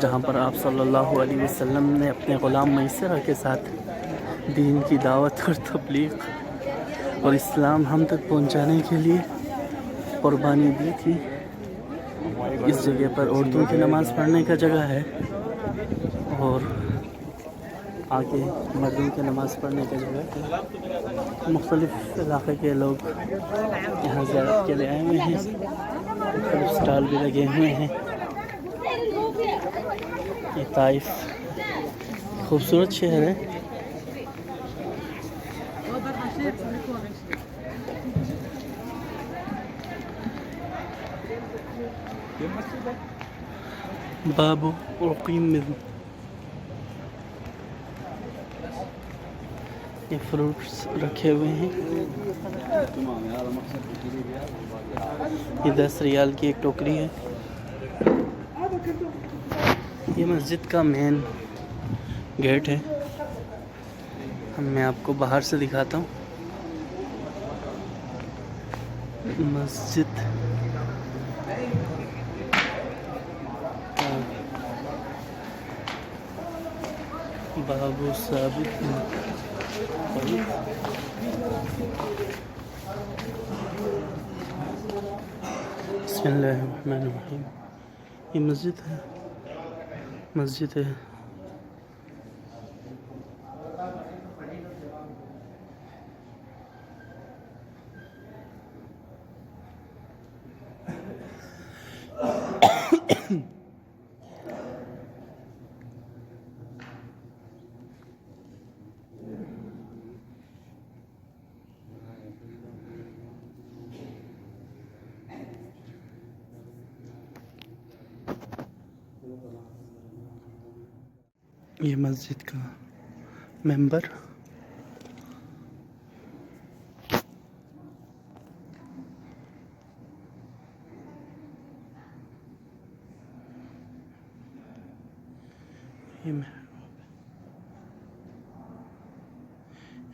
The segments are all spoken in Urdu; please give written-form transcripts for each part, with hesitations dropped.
جہاں پر آپ صلی اللہ علیہ وسلم نے اپنے غلام میسرہ کے ساتھ دین کی دعوت اور تبلیغ اور اسلام ہم تک پہنچانے کے لیے قربانی دی تھی. اس جگہ پر عورتوں کی نماز پڑھنے کا جگہ ہے اور آگے مردوں کی نماز پڑھنے کا جگہ ہے. مختلف علاقے کے لوگ یہاں زیارت کے لیے آئے ہوئے ہیں. مختلف اسٹال بھی لگے ہوئے ہیں. یہ طائف خوبصورت شہر ہے. باب اقیم، یہ فروٹس رکھے ہوئے ہیں. یہ 10 ریال کی ایک ٹوکری ہے. یہ مسجد کا مین گیٹ ہے. میں آپ کو باہر سے دکھاتا ہوں. مسجد بابو ثابت. بسم اللہ الرحمن الرحیم. یہ مسجد ہے. یہ مسجد کا ممبر.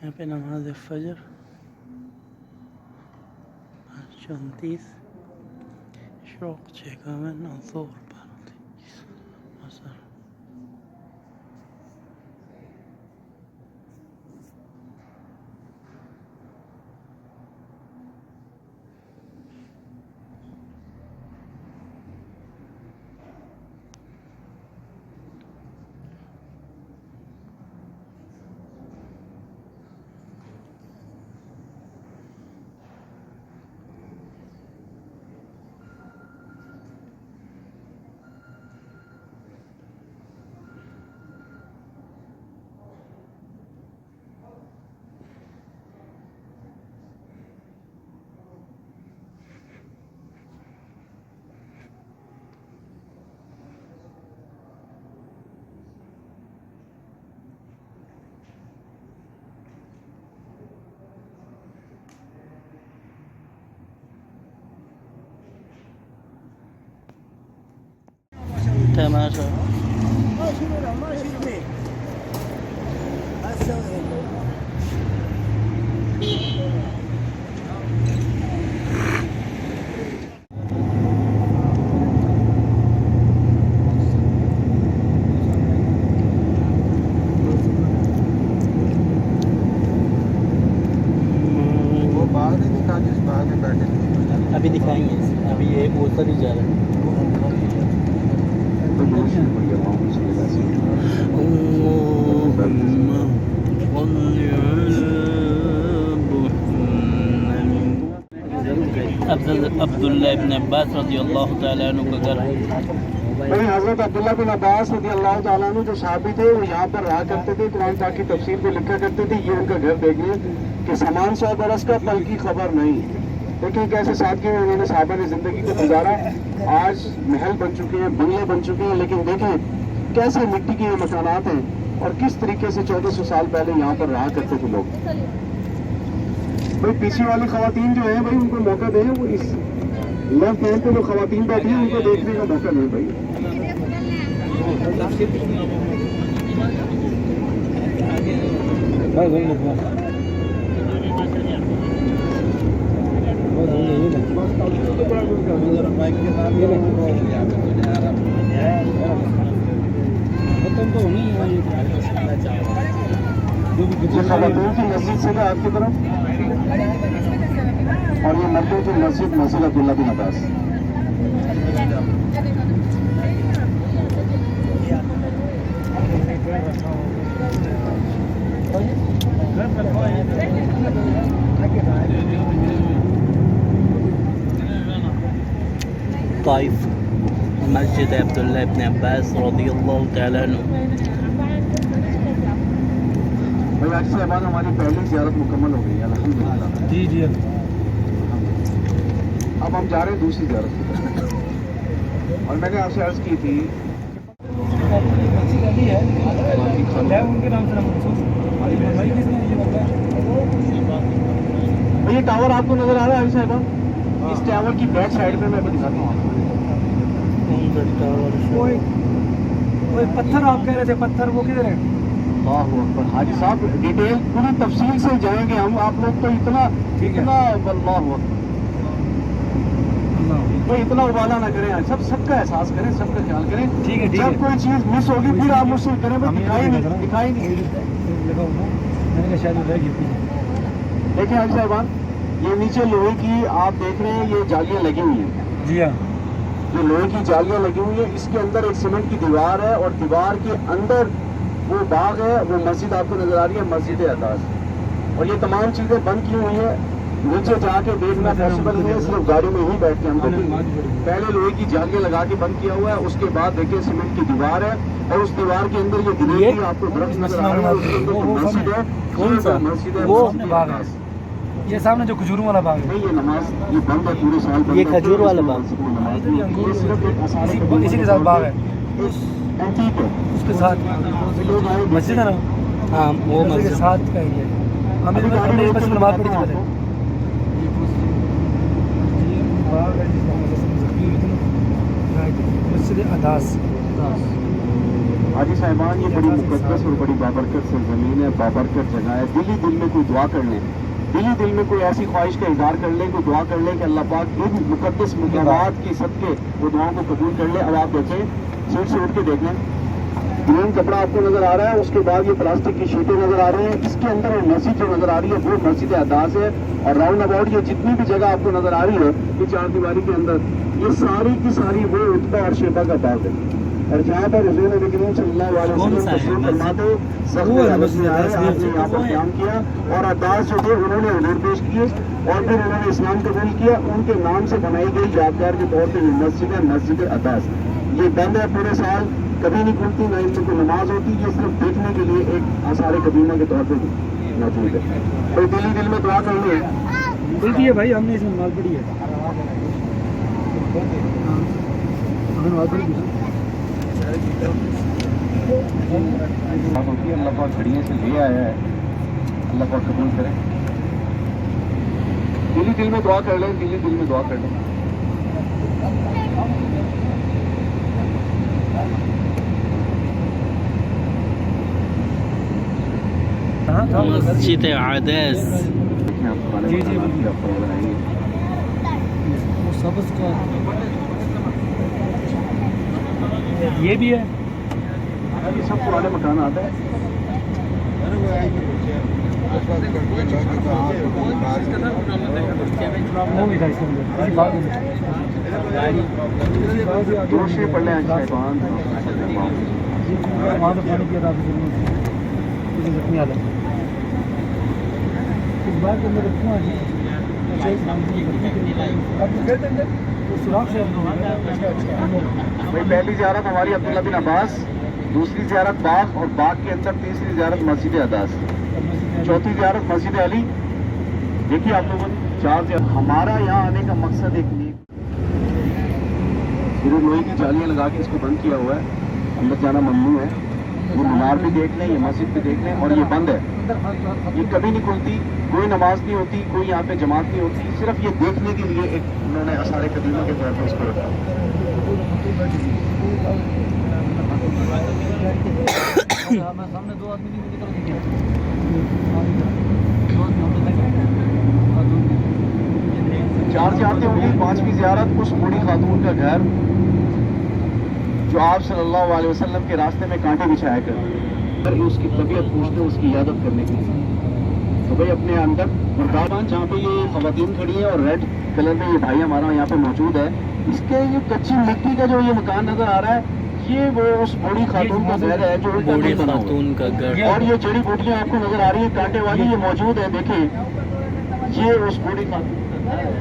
یہاں پہ نماز فجر 5:29 شروق 6:51 الظهر. تماشا. وہ باغ نہیں دکھا جس باغ میں بیٹھے تھے. ابھی دکھائیں گے. ابھی یہ اتر ہی جا رہا ہے. عبداللہ ابن عباس رضی اللہ تعالیٰ عنہ کا گھر ہے. حضرت عبداللہ بن عباس رضی اللہ تعالیٰ عنہ جو صحابی تھے وہ یہاں پر رہا کرتے تھے. قرآن پاک کی تفسیر کو لکھا کرتے تھے. یہ ان کا گھر دیکھیے کہ سامان 100 برس کا پل کی خبر نہیں. دیکھیں کیسے سادگی میں انہوں نے صحابہ نے زندگی کو گزارا. آج محل بن چکے ہیں, بنگلے بن چکے ہیں, لیکن دیکھیں کیسے مٹی کے مکانات ہیں اور کس طریقے سے 1400 سال پہلے یہاں پر رہا کرتے تھے لوگ. بھائی پیچھے والی خواتین جو ہیں بھائی ان کو موقع دیں. وہ اس لیفٹ ہینڈ پہ جو خواتین بیٹھی ہیں ان کو دیکھنے کا موقع دیں بھائی. یہ خواتین کی مسجد سے تھا آپ کی طرف، اور یہ مردوں کی مسجد مسجد عبداللہ بن عباس. طائف مسجد عبداللہ ابن عباس رضی اللہ تعالیٰ عنہ. بھائی آج سے بعد ہماری پہلی زیارت مکمل ہو گئی ہے الحمدللہ. جی جی اب ہم جا رہے ہیں دوسری زیارت کی طرف. اور میں نے آپ سے عرض کی تھی یہ ٹاور آپ کو نظر آ رہا ہے علی صاحبہ؟ اس ٹاور کی بیک سائڈ پہ میں دکھاتا ہوں. وہ پتھر آپ کہہ رہے تھے، پتھر وہ کدھر ہے؟ اللہ اکبر حاجی صاحب، ڈیٹیل پوری تفصیل سے جائیں گے ہم. آپ لوگ تو اتنا اللہ اکبر تو اتنا ابالا نہ کریں. سب کا احساس کریں، سب کا خیال کریں. ٹھیک ہے جب کوئی چیز مس ہوگی پھر آپ مجھ سے کریں. دکھائی نہیں. دیکھیں حاجی صاحبان، یہ نیچے لوہے کی آپ دیکھ رہے ہیں، یہ جالیاں لگی ہوئی ہیں. جی ہاں، یہ لوہے کی جالیاں لگی ہوئی ہیں. اس کے اندر ایک سیمنٹ کی دیوار ہے، اور دیوار کے اندر وہ باغ ہے. وہ مسجد آپ کو نظر آ رہی ہے، مسجد عطاس. اور یہ تمام چیزیں بند کی ہوئی ہیں. نیچے جا کے دیکھنا پاسبل نہیں ہے، صرف گاڑی میں ہی بیٹھ کے ہم دیکھیں گے. پہلے لوہے کی جالیاں لگا کے بند کیا ہوا ہے. اس کے بعد دیکھیں سیمنٹ کی دیوار ہے، اور اس دیوار کے اندر یہ گریوی آپ کو درخت نظر آ رہا ہے. اس کے اندر جو مسجد ہے، کون سا؟ مسجد ہے وہ مسجد باغ ہے. عطاس. یہ سامنے جو کھجوروں والا باغ ہے، نہیں، یہ نماز یہ بند ہے پورے سال بند یہ ہے. کھجور والا باغ. مسجد میں نماز نہیں. یہ صرف ایک آسان اسی کے ساتھ باغ ہے، اینٹیک ہے. اس کے ساتھ لوگ آئے مسجد ہے نا، ہاں وہ مسجد کے مسجد. ساتھ کا ایریا ہے. ہم ابھی اس گاڑی میں روک کے نماز پڑھی دکھاتا تھی ہوں مسجد عطاس. حاجی صاحبان، یہ بڑی مقدس اور بڑی بابرکت سرزمین ہے، بابرکت جگہ ہے. دل ہی دل میں کوئی دعا کر لیں، دل ہی دل میں کوئی ایسی خواہش کا اظہار کر لیں، کوئی دعا کر لیں کہ اللہ پاک ان مقدس مقامات کی صدقے وہ دعاؤں کو قبول کر لیں. اب آپ دیکھیں، سیٹ سے اٹھ کے دیکھ لیں. گرین کپڑا آپ کو نظر آ رہا ہے، اس کے بعد یہ پلاسٹک کی شیٹیں نظر آ رہی ہیں. اس کے اندر وہ مسجد جو نظر آ رہی ہے وہ مسجد عطاس ہے. اور راؤنڈ اباؤٹ یہ جتنی بھی جگہ آپ کو نظر آ رہی ہے یہ چار دیواری کے اندر، یہ ساری کی ساری وہ عتبہ اور شیبہ کا باغ ہے. اور جہاں پر حضور نبی کریم صلی اللہ علیہ وسلم تشریف فرماتے سخت حالت میں آئے، آپ نے یہاں پر قیام کیا. اور عطاس جو تھے انہوں نے حضور پیش کیے، اور پھر انہوں نے اسلام قبول کیا. ان کے نام سے بنائی گئی یادگار کے طور پہ یہ مسجد ہے، مسجد عطاس. یہ بند ہے پورے سال، کبھی نہیں کھلتی، نہ اس میں کوئی نماز ہوتی. یہ صرف دیکھنے کے لیے ایک آثار قدیمہ کے طور پہ موجود ہے. کوئی دل ہی دل میں دعا کر لیں. دیکھیے بھائی، ہم نے اس میں نماز پڑھی ہے. اللہ پاک گھڑیے سے لے آیا ہے، اللہ پاک قبول کرے. دل ہی دل میں دعا کر لیں، دل ہی دل میں دعا کر لیں. مسجد عطاس. جی جی سبز کا یہ بھی ہے. یہ سب پرانے مکانات ہیں. وہ بھی تھا اس کے اندر. دوسرے پڑھ لیں صاحبان. وہاں تو پانی پیا تھا زخمی حالت میں. اس بار کے اندر رکھنا سوراخ سے. بھائی پہلی زیارت ہماری عبداللہ بن عباس، دوسری زیارت باغ، اور باغ کے اندر تیسری زیارت مسجد عطاس، چوتھی زیارت مسجد علی. دیکھیے آپ لوگوں نے 4 زیارت. ہمارا یہاں آنے کا مقصد ایک نیک، صرف لوہے کی جالیاں لگا کے اس کو بند کیا ہوا ہے. اندر جانا ممنوع ہے. وہ مینار بھی دیکھ لیں، یہ مسجد بھی دیکھ لیں. اور یہ بند ہے، یہ کبھی نہیں کھلتی. کوئی نماز نہیں ہوتی، کوئی یہاں پہ جماعت نہیں ہوتی. صرف یہ دیکھنے کے لیے ایک انہوں نے آثار قدیمہ کے طور پر اس کو رکھا. سامنے 2 آدمی چار زیارتیں ہوں گی. 5ویں زیارت اس بوڑھی خاتون کا گھر جو آپ صلی اللہ علیہ وسلم کے راستے میں کانٹے بچھایا کرتے ہیں، اس کی طبیعت پوچھتے اس کی عیادت کرنے کے لیے. تو بھائی اپنے اندر مردان جہاں پہ یہ خواتین کھڑی ہیں اور ریڈ کلر میں یہ بھائی ہمارا یہاں پہ موجود ہے، اس کے یہ کچی مٹی کا جو یہ مکان نظر آ رہا ہے، یہ وہ اس بوڑھی خاتون کا گھر ہے جو بوڑھی خاتون کا گھر. اور یہ جڑی بوٹیاں آپ کو نظر آ رہی ہیں کانٹے والی، یہ موجود ہے. دیکھیں یہ اس بوڑھی خاتون کا گھر ہے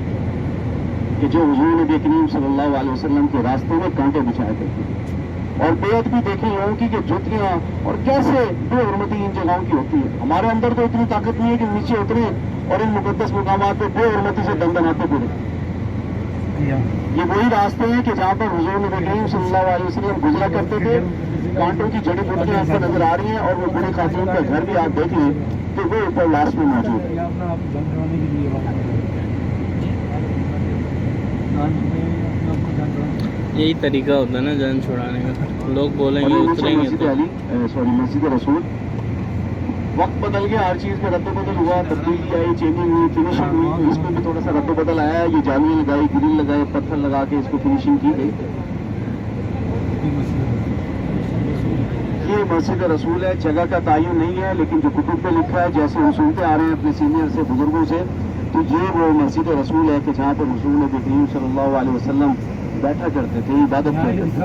کہ جو حضور نبی کریم صلی اللہ علیہ وسلم کے راستے میں کانٹے بچھایا کرتے ہیں. اور بیعت بھی دیکھیں لوگوں کی کہ جوتیاں اور کیسے بے حرمتی ان جگہوں کی ہوتی ہے. ہمارے اندر تو اتنی طاقت نہیں ہے کہ نیچے اترے اور ان مقدس مقامات پہ بے حرمتی سے دندناتے پڑے. یہ وہی راستے ہیں کہ جہاں پر حضور نبی کریم صلی اللہ علیہ وسلم گزرا کرتے تھے. کانٹوں کی جڑی بوٹیاں آپ کو نظر آ رہی ہیں اور وہ بڑی خاتون کا گھر بھی آپ دیکھ لیں کہ وہ اوپر لاسٹ میں موجود ہے. یہی طریقہ ہوتا ہے نا جان چھڑانے کا. لوگ بولیں گے اتریں گے مسجد علی مسجد رسول. وقت بدل گیا، ہر چیز کا رد و بدل ہوا، تبدیلی آئی، چینجنگ ہوئی، فنیشنگ ہوئی. اس میں بھی تھوڑا سا رد و بدل آیا. یہ جالیاں لگائی، گرل لگائے، پتھر لگا کے اس کو فنیشنگ کی گئی. یہ مسجد رسول ہے. جگہ کا تعین نہیں ہے، لیکن جو کتب پہ لکھا ہے، جیسے ہم سنتے آ رہے ہیں اپنے سینئر سے، بزرگوں سے، تو یہ وہ مسجد رسول ہے کہ جہاں پر حضور نبی کریم صلی اللہ علیہ وسلم بیٹھا کرتے تھے، عبادت کرتے تھے.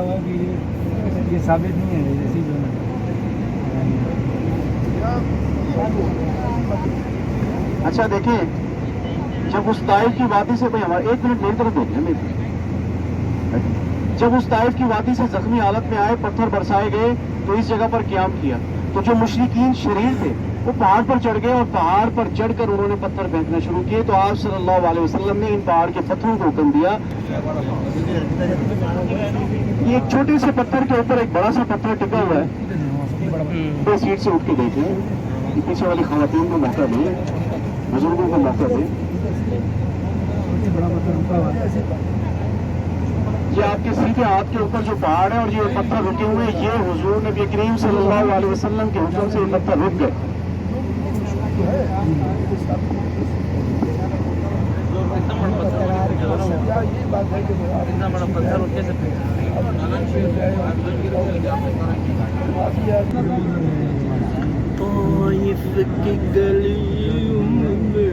یہ ثابت نہیں ہے جیسی جو اچھا دیکھیں، جب اس طائف کی وادی سے، بھائی ہمارا ایک منٹ میری طرف دیکھ لیں. جب اس طائف کی وادی سے زخمی حالت میں آئے، پتھر برسائے گئے تو اس جگہ پر قیام کیا. تو جو مشرکین شریر تھے وہ پہاڑ پر چڑھ گئے اور پہاڑ پر چڑھ کر انہوں نے پتھر پھینکنا شروع کیے. تو آپ صلی اللہ علیہ وسلم نے ان پہاڑ کے پتھروں کو حکم دیا. یہ ایک چھوٹے سے پتھر کے اوپر ایک بڑا سا پتھر ٹکا ہوا ہے. سیٹ سے اٹھ کے دیکھیں، پیچھے والی خواتین کو موقع دیں، بزرگوں کو موقع دیں. یہ آپ کے سیدھے ہاتھ کے اوپر جو پہاڑ ہے اور یہ پتھر رکے ہوئے، یہ حضور نبی کریم صلی اللہ علیہ وسلم کے حکم سے یہ پتھر رک گئے. طائف کی گلیوں میں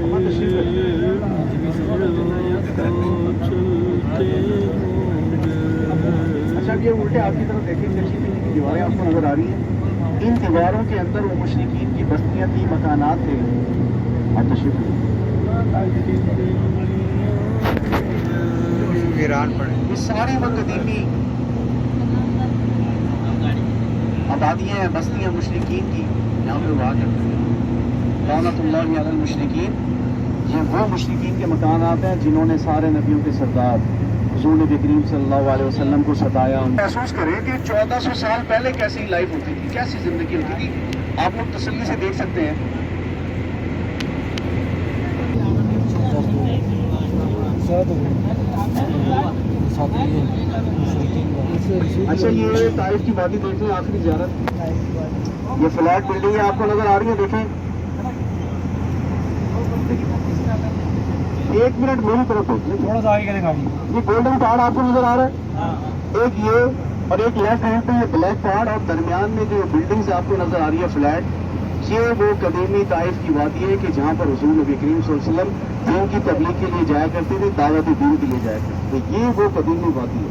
اچھا یہ الٹے آپ کی طرف دیکھیں، کچی مٹی کی دیواریں آپ کو نظر آ رہی ہیں. ان دیواروں کے اندر وہ مشرکین کی بستیاں تھیں، مکانات تھے. آپ تشریف ایران پڑے یہ سارے وہ قدیمی آبادیاں ہیں، بستیاں مشرکین کی، یہاں پہ ہوا کرتے ہیں. لعنت اللہ علی المشرکین. یہ وہ مشرکین کے مکانات ہیں جنہوں نے سارے نبیوں کے سردار حضور نبی کریم صلی اللہ علیہ وسلم کو ستایا. محسوس کریں کہ 1400 سال پہلے کیسی لائف ہوتی تھی، کیسی زندگی ہوتی تھی. آپ لوگ تسلی سے دیکھ سکتے ہیں. اچھا یہ طائف کی وادی دیکھ لیں، آخری زیارت. یہ فلیٹ بلڈنگ آپ کو نظر آ رہی ہے، دیکھیں. ایک منٹ میری طرف دیکھ لیں، تھوڑا سا آگے کریں گا. یہ گولڈن پہاڑ آپ کو نظر آ رہا ہے، ایک یہ اور ایک لیفٹ ہینڈ پہ یہ بلیک پہاڑ، اور درمیان میں جو بلڈنگز آپ کو نظر آ رہی ہے فلیٹ، یہ وہ قدیمی طائف کی وادی ہے کہ جہاں پر حضور نبی کریم صلی اللہ علیہ وسلم دین کی تبلیغ کے لیے جایا کرتے تھے، دعوت دین کے لیے جایا کرتے تھے. یہ وہ قدیمی وادی ہے.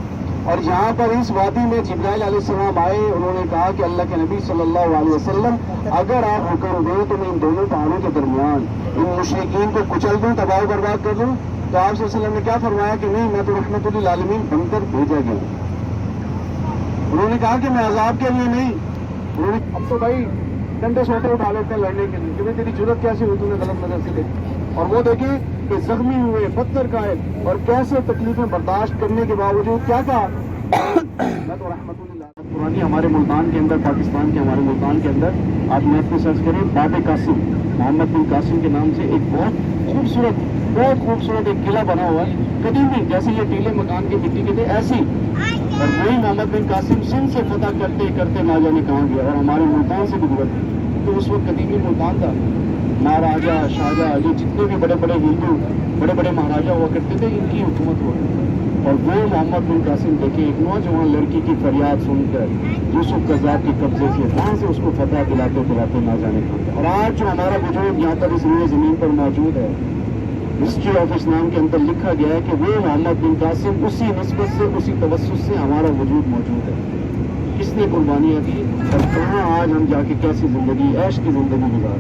اور یہاں پر اس وادی میں جبرائیل علیہ السلام آئے. انہوں نے کہا کہ اللہ کے نبی صلی اللہ علیہ وسلم اگر آپ حکم دیں تو میں ان دونوں پہاڑوں کے درمیان ان مشرکین کو کچل دوں، تباہ و برباد کر دوں. تو آپ صلی اللہ علیہ وسلم نے کیا فرمایا کہ نہیں، میں تو رحمت للعالمین بن کر بھیجا گیا. انہوں نے کہا کہ میں عذاب کے لیے نہیں. انہوں نے اب تو بھائی ڈنڈے سوٹے اٹھا لیتے ہیں لڑنے کے لیے کہ تیری ضرورت کیسی ہوئی، تو نے غلط نظر سے دیکھی. اور وہ دیکھیں کہ زخمی ہوئے، پتھر کھائے اور کیسے تکلیفیں برداشت کرنے کے باوجود کیا کہا، میں تو رحمت اللہ. پرانی ہمارے ملتان کے اندر، پاکستان کے ہمارے ملتان کے اندر آپ نیٹ پہ سرچ کریں، باب قاسم، محمد بن قاسم کے نام سے ایک بہت خوبصورت ایک قلعہ بنا ہوا ہے قدیمی، جیسے یہ ٹیلے مکان کے مٹی کے تھے ایسے ہی. اور وہی محمد بن قاسم سندھ سے فتح کرتے کرتے نہ جانے کہاں گیا اور ہمارے ملتان سے بھی گزر. تو اس وقت قدیمی ملتان تھا. مہاراجہ، شاہجہاں، یہ جتنے بھی بڑے بڑے ہندو بڑے بڑے مہاراجا ہوا کرتے تھے، ان کی حکومت ہوا. اور وہ محمد بن قاسم دیکھیں ایک نوجوان لڑکی کی فریاد سن کر یوسف قذاب کے قبضے سے وہاں سے اس کو فتح دلاتے دلاتے نہ جانے کھاتے. اور آج جو ہمارا وجود یہاں پر اس روئے زمین پر موجود ہے، ہسٹری آف اسلام کے اندر لکھا گیا ہے کہ وہ محمد بن قاسم اسی نسبت سے اسی توسط سے ہمارا وجود موجود ہے. کس نے قربانیاں دی اور کہاں آج ہم جا کے کیسی زندگی عیش کی زندگی گزار.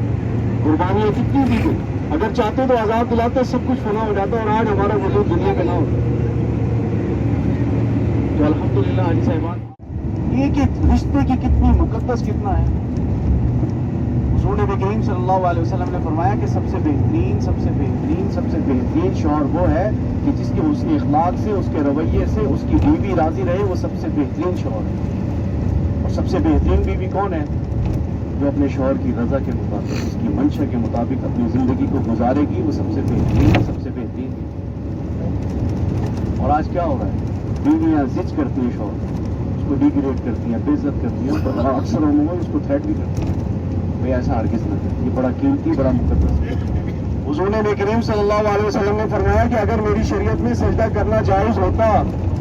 قربانیاں کتنی دی گئی. اگر چاہتے تو عذاب دلاتے سب کچھ فنا ہو جاتا اور آج ہمارا وجود دنیا پہ نہ ہوتا. تو الحمدللہ حاجی صاحبان ایک ایک رشتے کی کتنی مقدس کتنا ہے. حضور نبی کریم صلی اللہ علیہ وسلم نے فرمایا کہ سب سے بہترین شوہر وہ ہے کہ جس کے حسن اخلاق سے، اس کے رویے سے اس کی بیوی راضی رہے، وہ سب سے بہترین شوہر ہے. اور سب سے بہترین بیوی کون ہے؟ جو اپنے شوہر کی رضا کے مطابق، اس کی منشا کے مطابق اپنی زندگی کو گزارے گی، وہ سب سے بہترین. اور آج کیا ہو رہا ہے؟ بیویاں زج کرتی ہیں شوہر، اس کو ڈیگریڈ کرتی ہیں، بے عزت کرتی ہیں، اور اکثر عموماً اس کو تھریٹ بھی کرتی ہیں. بھائی ایسا ہرگز نہ کریں، یہ بڑا قیمتی، بڑا مقدس ہے. حضور نبی کریم صلی اللہ علیہ وسلم نے فرمایا کہ اگر میری شریعت میں سجدہ کرنا جائز ہوتا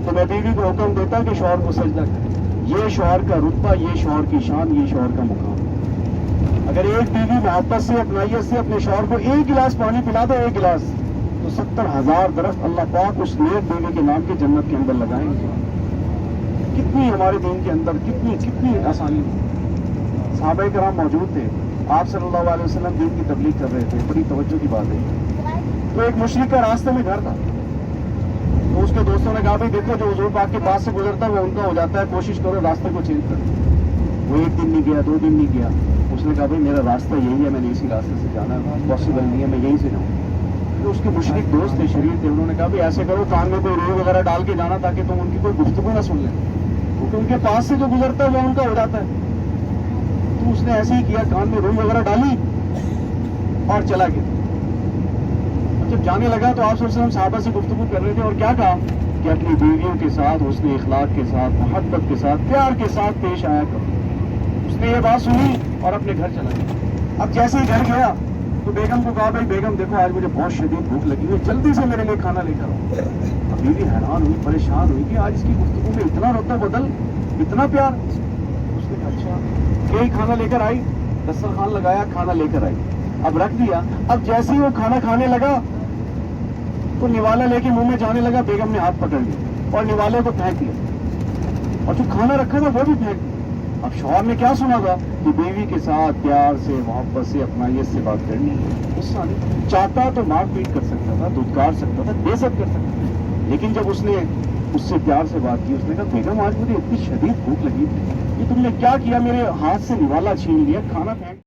تو میں بیوی کو حکم دیتا کہ شوہر کو سجدہ کرے. یہ شوہر کا رتبہ، یہ شوہر کی شان، یہ شوہر کا مقام. اگر ایک بیوی محبت سے، اپنائیت سے اپنے شوہر کو ایک گلاس پانی پلا دے، ایک گلاس، تو 70,000 درخت اللہ پاک اس نیک بیوی کے نام کے جنت کے اندر لگائیں گے. کتنی ہمارے دین کے اندر کتنی آسانی. صحابہ کرام موجود تھے، آپ صلی اللہ علیہ وسلم دین کی تبلیغ کر رہے تھے. بڑی توجہ کی بات ہے. تو ایک مشرک کا راستے میں گھر تھا، تو اس کے دوستوں نے کہا بھائی دیکھو جو حضور پاک کے پاس سے گزرتا ہے وہ ان کا ہو جاتا ہے، کوشش کرو راستے کو چینج کرو. وہ ایک دن نہیں گیا، 2 دن نہیں گیا. اس نے کہا بھائی میرا راستہ یہی ہے، میں نے اسی راستے سے جانا ہے، پاسبل نہیں ہے میں یہیں سے جاؤں. تو اس کے مشرک دوست تھے، شریر تھے، انہوں نے کہا بھائی ایسے کرو کان میں کوئی روئی وغیرہ ڈال کے جانا تاکہ تم ان کی کوئی گفتگو نہ سن لیں، کیونکہ ان کے پاس سے جو گزرتا ہے وہ ان کا ہو جاتا ہے. تو اس نے ایسے ہی کیا، کان میں روئی وغیرہ ڈالی اور چلا گیا. جب جانے لگا تو آپ صلی اللہ علیہ وسلم صحابہ سے گفتگو کر رہے تھے اور کیا کہا کہ اپنی بیویوں کے ساتھ حسن اخلاق کے ساتھ، محبت کے ساتھ، پیار کے ساتھ پیش آیا کرو. اس نے یہ بات سنی اور اپنے گھر چلا گیا. اب جیسے ہی گھر گیا تو بیگم کو کہا بھائی بیگم دیکھو آج مجھے بہت شدید بھوک لگی ہوئی، جلدی سے میرے لیے کھانا لے کر آؤ. اب بیوی حیران ہوئی، پریشان ہوئی کہ آج اس کی گفتگو میں اتنا رتبہ بدل، اتنا پیار. اس نے کہا اچھا. یہی کھانا لے کر آئی، دسترخوان لگایا، کھانا لے کر آئی، اب رکھ دیا. اب جیسے ہی وہ کھانا کھانے لگا تو نوالا لے کے منہ میں جانے لگا. بیگم نے ہاتھ پکڑ لیا اور نوالے کو پھینک دیا، اور جو کھانا رکھا تھا وہ بھی پھینک دیا. اب شوہر نے کیا سنا تھا کہ بیوی کے ساتھ پیار سے، محبت سے، اپنائیت سے بات کرنی ہے. غصہ نہیں، چاہتا تو مار پیٹ کر سکتا تھا، دھتکار سکتا تھا، بے عزت کر سکتا تھا. لیکن جب اس نے اس سے پیار سے بات کی، اس نے کہا بیگم آج مجھے اتنی شدید بھوک لگی تھی، یہ تم نے کیا کیا، میرے ہاتھ سے نوالا چھین لیا، کھانا پھینک